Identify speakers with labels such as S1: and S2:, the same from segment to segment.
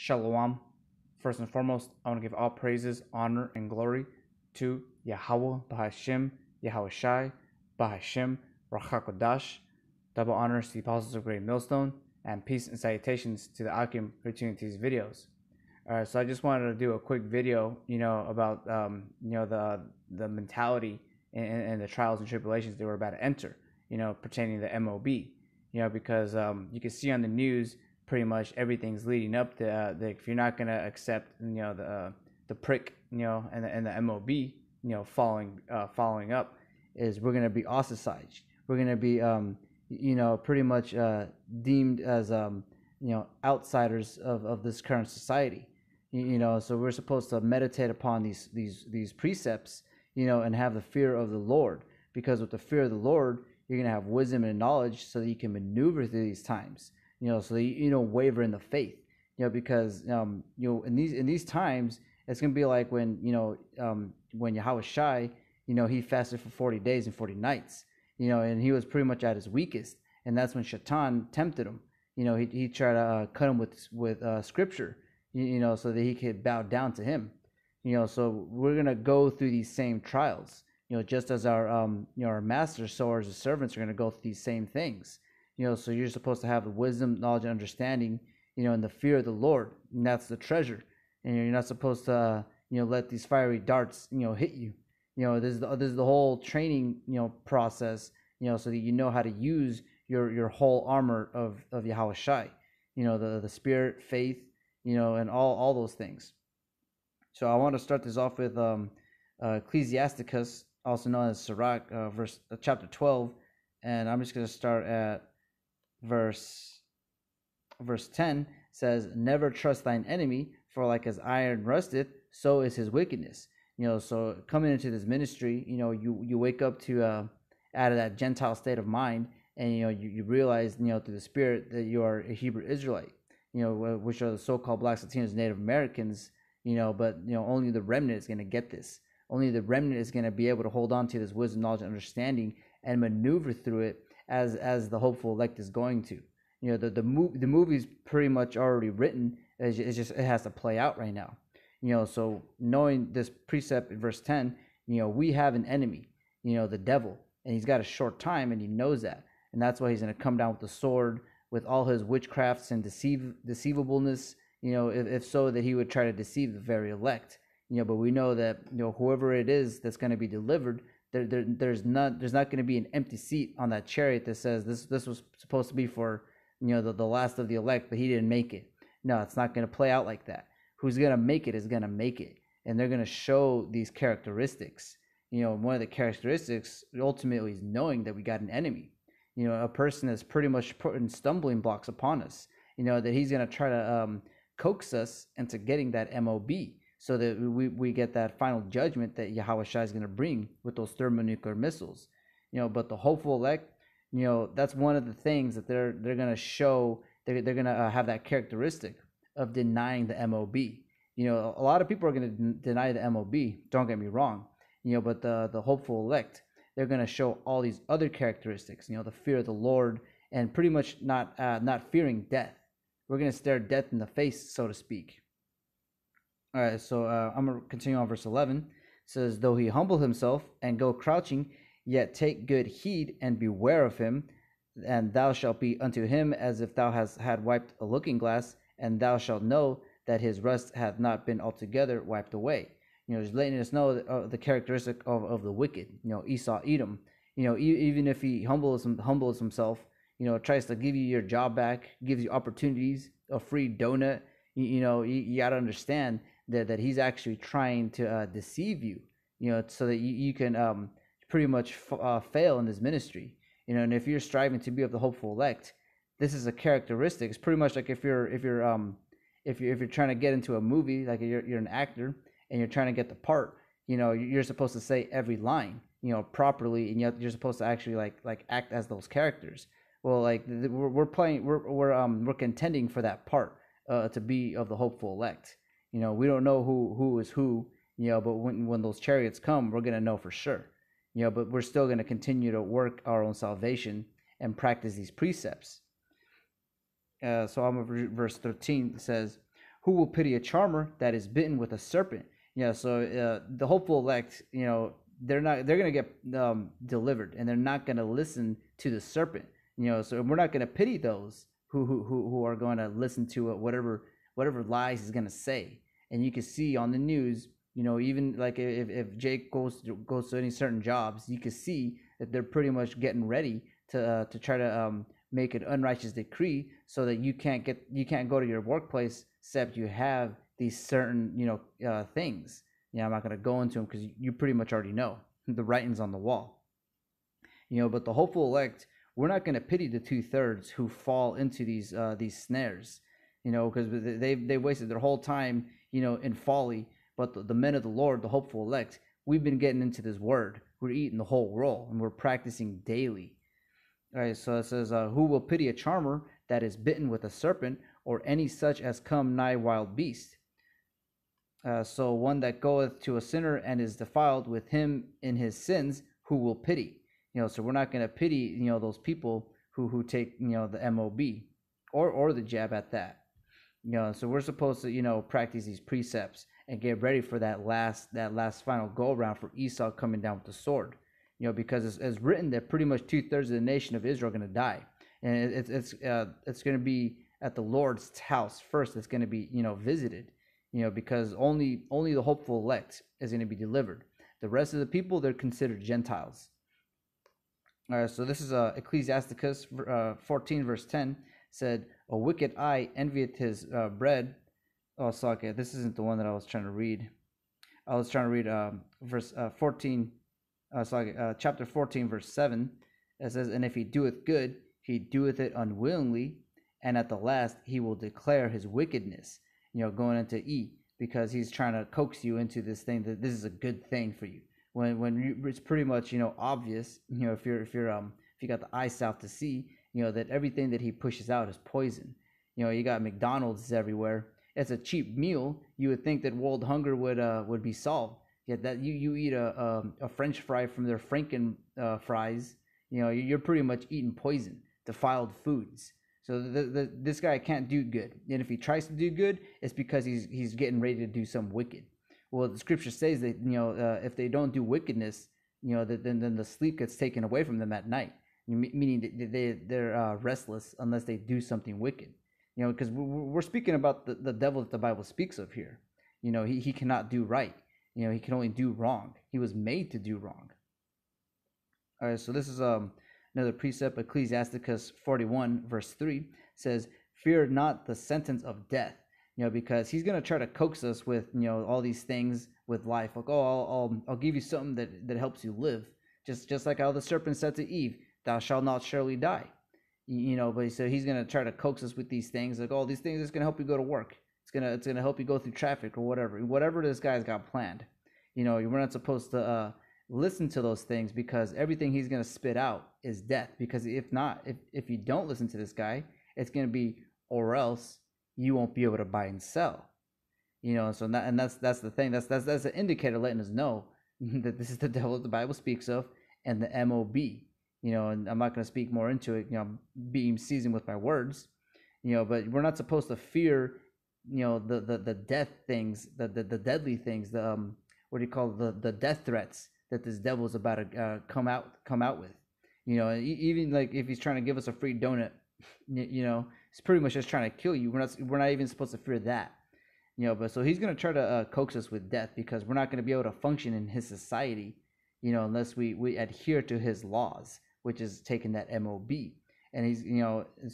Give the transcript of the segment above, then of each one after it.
S1: Shalom. First and foremost, I want to give all praises, honor, and glory to Yahweh, Bahashim, Yahweh Shai, Bahashim, Rachakodash. Double honors to the apostles of Great Millstone, and peace and salutations to the Akim who are tuning to these videos. Alright, so I just wanted to do a quick video, about the mentality and the trials and tribulations they were about to enter, pertaining to the MOB, because you can see on the news pretty much everything's leading up to if you're not gonna accept the prick and the MOB following up, is we're gonna be ostracized. We're gonna be pretty much deemed as outsiders of this current society. So we're supposed to meditate upon these precepts, and have the fear of the Lord, because with the fear of the Lord, you're gonna have wisdom and knowledge so that you can maneuver through these times. So that you don't waver in the faith. Because in these times, it's gonna be like when Yahweh Shai, he fasted for 40 days and 40 nights. And he was pretty much at his weakest, and that's when Shaitan tempted him. He tried to cut him with scripture, so that he could bow down to him. So we're gonna go through these same trials. Just as our masters, so as the servants are gonna go through these same things. So you're supposed to have the wisdom, knowledge, and understanding, and the fear of the Lord, and that's the treasure. And you're not supposed to, let these fiery darts, hit you. This is the whole training, process, so that you know how to use your whole armor of Yahweh Shai, the spirit, faith, and all those things. So I want to start this off with Ecclesiasticus, also known as Sirach, chapter 12, and I'm just going to start at verse 10. Says, "Never trust thine enemy, for like as iron rusteth, so is his wickedness." So coming into this ministry, you wake up to out of that Gentile state of mind, and you realize through the Spirit that you are a Hebrew Israelite, which are the so-called Blacks, Latinos, Native Americans, but only the remnant is going to get this. Only the remnant is going to be able to hold on to this wisdom, knowledge, and understanding, and maneuver through it as the hopeful elect is going to. The movie's pretty much already written. It has to play out right now. So knowing this precept in verse 10, we have an enemy, the devil, and he's got a short time, and he knows that, and that's why he's going to come down with the sword, with all his witchcrafts and deceivableness, if so that he would try to deceive the very elect. But we know that whoever it is that's going to be delivered, there's not going to be an empty seat on that chariot that says this was supposed to be for the last of the elect, but he didn't make it. No, it's not going to play out like that. Who's going to make it is going to make it, and they're going to show these characteristics. One of the characteristics ultimately is knowing that we got an enemy, a person that's pretty much putting stumbling blocks upon us, that he's going to try to coax us into getting that MOB, so that we get that final judgment that Yahweh Shai is going to bring with those thermonuclear missiles. But the hopeful elect, that's one of the things that they're going to show. They're going to have that characteristic of denying the MOB. A lot of people are going to deny the MOB. Don't get me wrong. But the hopeful elect, they're going to show all these other characteristics. The fear of the Lord, and pretty much not fearing death. We're going to stare death in the face, so to speak. All right, so I'm going to continue on verse 11. It says, "Though he humble himself and go crouching, yet take good heed and beware of him, and thou shalt be unto him as if thou had wiped a looking glass, and thou shalt know that his rust hath not been altogether wiped away." Just letting us know the characteristic of the wicked, Esau, Edom. Even if he humbles himself, tries to give you your job back, gives you opportunities, a free donut, you got to understand that he's actually trying to deceive you, so that you can pretty much fail in this ministry. And if you're striving to be of the hopeful elect, this is a characteristic. It's pretty much like if you're trying to get into a movie, like you're an actor and you're trying to get the part, you're supposed to say every line, properly, and you're supposed to actually like act as those characters. Well, like we're contending for that part, to be of the hopeful elect. We don't know who is who, but when those chariots come, we're gonna know for sure. But we're still gonna continue to work our own salvation and practice these precepts. So I'm verse 13. It says, who will pity a charmer that is bitten with a serpent? So the hopeful elect, they're going to get delivered, and they're not going to listen to the serpent. So we're not going to pity those who are going to listen to it, whatever lies he's going to say. And you can see on the news, even like if Jake goes to any certain jobs, you can see that they're pretty much getting ready to try to make an unrighteous decree so that you can't go to your workplace except you have these certain things. I'm not going to go into them because you pretty much already know the writings on the wall. But the hopeful elect, we're not going to pity the 2/3 who fall into these snares, because they wasted their whole time in folly. But the men of the Lord, the hopeful elect, we've been getting into this word. We're eating the whole roll, and we're practicing daily. All right, so it says, who will pity a charmer that is bitten with a serpent, or any such as come nigh wild beast? So one that goeth to a sinner and is defiled with him in his sins, who will pity? So we're not going to pity, those people who take, the MOB or the jab at that. So we're supposed to, practice these precepts and get ready for that last final go around for Esau coming down with the sword. Because it's written that pretty much 2/3 of the nation of Israel are going to die, and it's going to be at the Lord's house first. It's going to be visited, because only the hopeful elect is going to be delivered. The rest of the people, they're considered Gentiles. All right, so this is Ecclesiasticus 14 verse 10 said, "A wicked eye envieth his bread." Oh, so okay, this isn't the one that I was trying to read. I was trying to read verse 14. Chapter 14 verse 7. It says, "And if he doeth good, he doeth it unwillingly, and at the last he will declare his wickedness." Going into E, because he's trying to coax you into this thing that this is a good thing for you. When it's pretty much obvious, if you got the eye south to see, that everything that he pushes out is poison. You got McDonald's everywhere. It's a cheap meal. You would think that world hunger would be solved. Yet that you eat a French fry from their Franken fries, you're pretty much eating poison, defiled foods. So this guy can't do good, and if he tries to do good, it's because he's getting ready to do some wicked. Well, the scripture says that if they don't do wickedness, then the sleep gets taken away from them at night, meaning that they're restless unless they do something wicked. Because we're speaking about the devil that the Bible speaks of here. He cannot do right. He can only do wrong. He was made to do wrong. All right, so this is another precept. Ecclesiasticus 41 verse 3 says, "Fear not the sentence of death." Because he's going to try to coax us with, all these things with life. Like, oh, I'll give you something that helps you live. Just like how the serpent said to Eve, "Thou shalt not surely die." But so he's going to try to coax us with these things. Like, oh, these things is going to help you go to work. It's going to help you go through traffic or whatever this guy's got planned. We're not supposed to listen to those things, because everything he's going to spit out is death. Because if not, if you don't listen to this guy, it's going to be, or else you won't be able to buy and sell. So that's the thing. That's an indicator letting us know that this is the devil that the Bible speaks of, and the MOB. And I'm not going to speak more into it. Being seasoned with my words. But we're not supposed to fear, the death things, the deadly things, the death threats that this devil is about to come out with. Even like if he's trying to give us a free donut, it's pretty much just trying to kill you. We're not even supposed to fear that. But so he's going to try to coax us with death, because we're not going to be able to function in his society, unless we adhere to his laws, which is taking that MOB. And he's,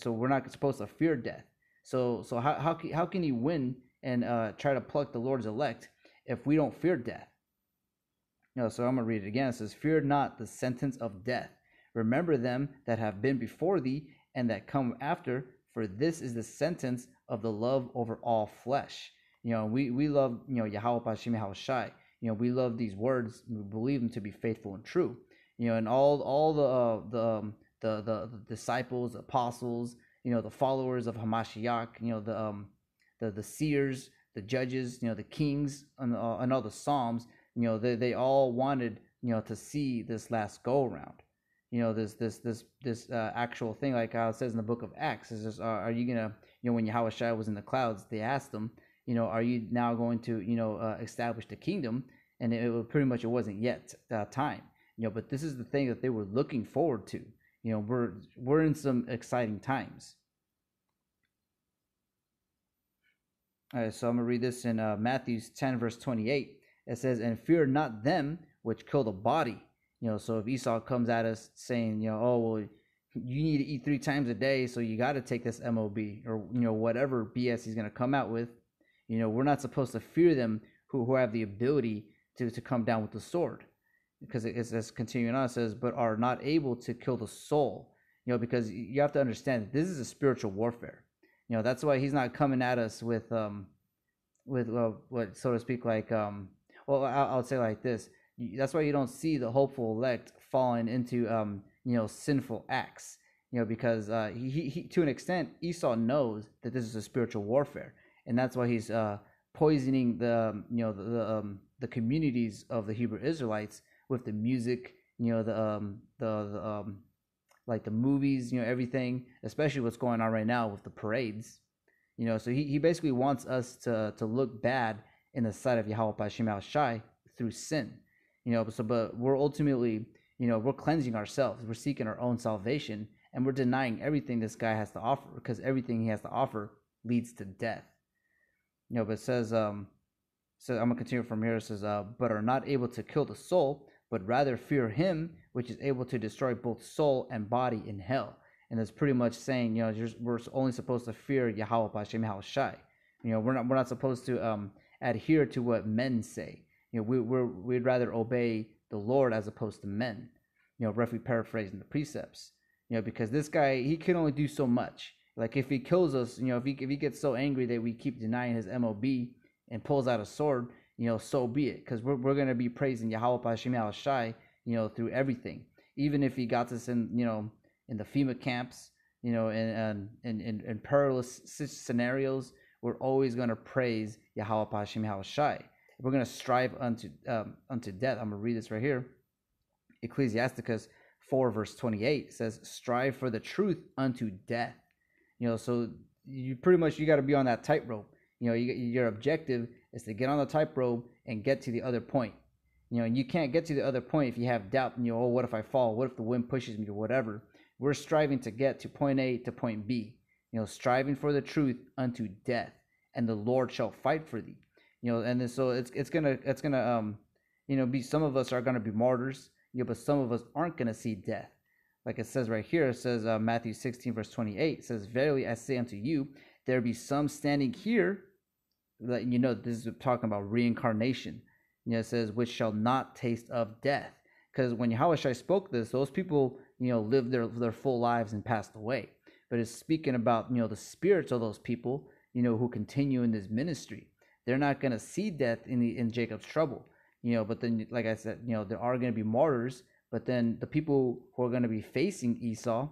S1: so we're not supposed to fear death. So how can he win and try to pluck the Lord's elect if we don't fear death? So I'm going to read it again. It says, "Fear not the sentence of death. Remember them that have been before thee, and that come after, for this is the sentence of the love over all flesh." We love, Yahweh Hashem Yahweh Shai. We love these words. We believe them to be faithful and true. And all the disciples, apostles, the followers of Hamashiach, the seers, the judges, the kings, and all the Psalms, they all wanted, to see this last go around. This actual thing, like how it says in the book of Acts, is just, are you gonna, when Yahweh Shai was in the clouds, they asked him, are you now going to, establish the kingdom? And pretty much, it wasn't yet time, but this is the thing that they were looking forward to. We're in some exciting times. All right, so I'm gonna read this in Matthew 10 verse 28. It says, "And fear not them which kill the body." So if Esau comes at us saying, "Oh well, you need to eat 3 times a day, so you got to take this MOB," or whatever BS he's gonna come out with, we're not supposed to fear them who have the ability to come down with the sword, because it's continuing on. It says, "But are not able to kill the soul," because you have to understand that this is a spiritual warfare. That's why he's not coming at us with what, so to speak, like well, I'll say like this. That's why you don't see the hopeful elect falling into sinful acts, because he to an extent, Esau knows that this is a spiritual warfare, and that's why he's poisoning the communities of the Hebrew Israelites with the music, like the movies, everything, especially what's going on right now with the parades. So he basically wants us to look bad in the sight of Yahweh Hashem Shai through sin. But we're ultimately, we're cleansing ourselves. We're seeking our own salvation, and we're denying everything this guy has to offer, because everything he has to offer leads to death. But it says, so I'm gonna continue from here. It says, "But are not able to kill the soul, but rather fear him which is able to destroy both soul and body in hell." And that's pretty much saying, we're only supposed to fear Yahweh Hashem Shai. We're not supposed to adhere to what men say. We'd rather obey the Lord as opposed to men. Roughly paraphrasing the precepts. Because this guy, he can only do so much. Like if he kills us, if he gets so angry that we keep denying his MOB and pulls out a sword, so be it. Because we're gonna be praising Yahweh Hashem Shai, through everything. Even if he got us in the FEMA camps, in perilous scenarios, we're always gonna praise Yahweh Hashem Shai. We're gonna strive unto death. I'm gonna read this right here. Ecclesiasticus 4 verse 28 says, "Strive for the truth unto death." So you pretty much, you got to be on that tightrope. Your objective is to get on the tightrope and get to the other point. And you can't get to the other point if you have doubt. Oh, what if I fall? What if the wind pushes me or whatever? We're striving to get to point A to point B. Striving for the truth unto death, and the Lord shall fight for thee. And then, so it's gonna be, some of us are gonna be martyrs. But some of us aren't gonna see death. Like it says right here, it says Matthew 16 verse 28, it says, "Verily I say unto you, there be some standing here," that this is talking about reincarnation. It says, "which shall not taste of death." Because when Yahushua spoke this, those people lived their full lives and passed away. But it's speaking about the spirits of those people who continue in this ministry. They're not going to see death in Jacob's trouble. But then, like I said, there are going to be martyrs. But then the people who are going to be facing Esau,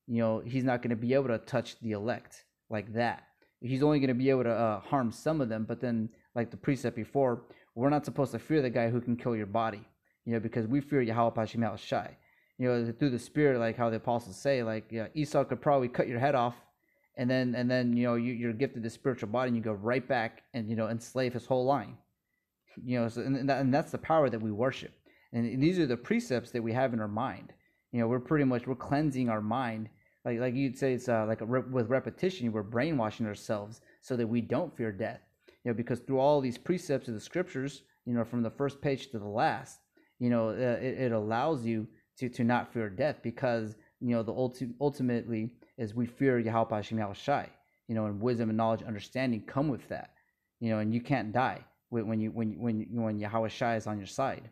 S1: he's not going to be able to touch the elect like that. He's only going to be able to harm some of them. But then, like the precept before, we're not supposed to fear the guy who can kill your body, because we fear Yahweh Hashem Shai. Through the spirit, like how the apostles say, like Esau could probably cut your head off, and then you're gifted the spiritual body, and you go right back and enslave his whole line. So, and that's the power that we worship. And these are the precepts that we have in our mind. We're cleansing our mind. Like you'd say, it's with repetition, we're brainwashing ourselves so that we don't fear death. Because through all these precepts of the scriptures, from the first page to the last, it allows you to not fear death, because ultimately is we fear Yahweh Hashem Shai. And wisdom and knowledge, understanding come with that. And you can't die when Yahweh Shai is on your side.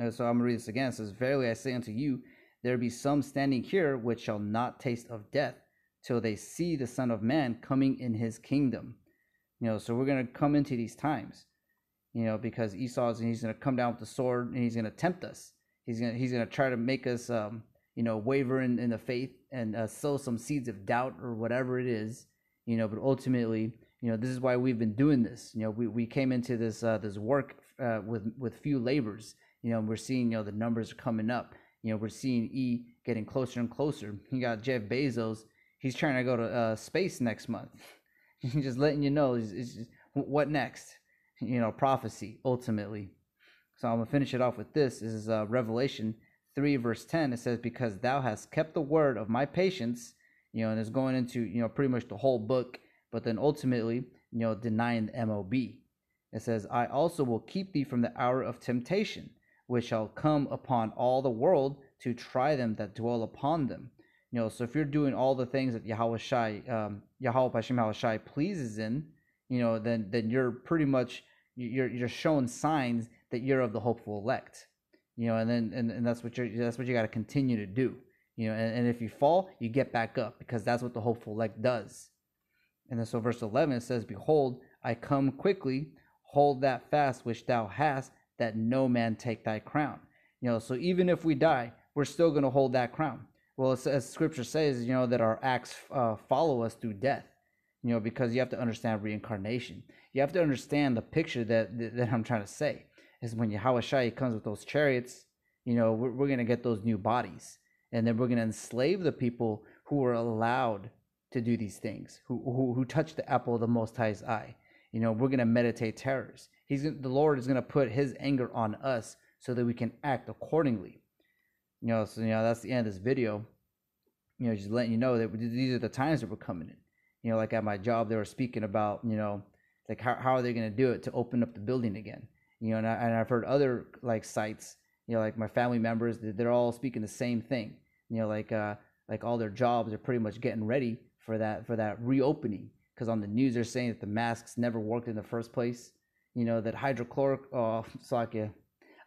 S1: And so I'm going to read this again. It says, "Verily I say unto you, there be some standing here which shall not taste of death till they see the Son of Man coming in his kingdom." So we're going to come into these times, because he's going to come down with the sword, and he's going to tempt us. He's going to try to make us, waver in the faith, and sow some seeds of doubt or whatever it is, but ultimately, this is why we've been doing this. We came into this work with few labors. We're seeing, the numbers are coming up. We're seeing E getting closer and closer. You got Jeff Bezos. He's trying to go to space next month. just letting you know is just, what next? Prophecy ultimately. So I'm gonna finish it off with this. This is Revelation 3 verse 10. It says, "Because thou hast kept the word of my patience," and it's going into pretty much the whole book, but then ultimately denying the MOB. It says, "I also will keep thee from the hour of temptation, which shall come upon all the world to try them that dwell upon them." So if you're doing all the things that Yahweh Shai, Yahweh Hashem Yahweh Shai pleases in, then you're pretty much you're showing signs that you're of the hopeful elect. And then and that's what you got to continue to do. And if you fall, you get back up, because that's what the hopeful elect does. And then so verse 11, it says, "Behold, I come quickly, hold that fast which thou hast, that no man take thy crown." So even if we die, we're still going to hold that crown. Well, as scripture says, that our acts follow us through death, because you have to understand reincarnation. You have to understand the picture that I'm trying to say is when Yahweh Shai comes with those chariots, we're going to get those new bodies, and then we're going to enslave the people who are allowed to do these things, who touch the apple of the Most High's eye. We're going to meditate terrors. The Lord is going to put his anger on us so that we can act accordingly. So that's the end of this video. Just letting you know that these are the times that we're coming in. Like at my job, they were speaking about, like how are they going to do it to open up the building again? And I've heard other like sites, like my family members, they're all speaking the same thing. Like all their jobs are pretty much getting ready for that reopening, because on the news they're saying that the masks never worked in the first place. That hydrochloric. Oh, Slakia,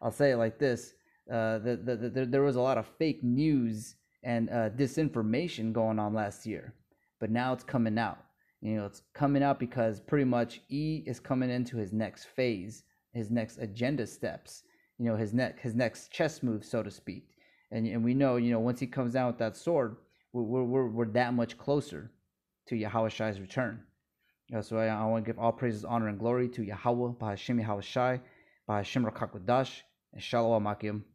S1: I'll say it like this. There was a lot of fake news and disinformation going on last year, but now it's coming out. It's coming out because pretty much E is coming into his next phase, his next agenda steps, his next chess move, so to speak. And we know, once he comes down with that sword, we're that much closer to Yahweh Shai's return. So I want to give all praises, honor, and glory to Yahweh, Bahashim Yahweh Shai, Bahashim Rakakwadash, and Shalom Akim.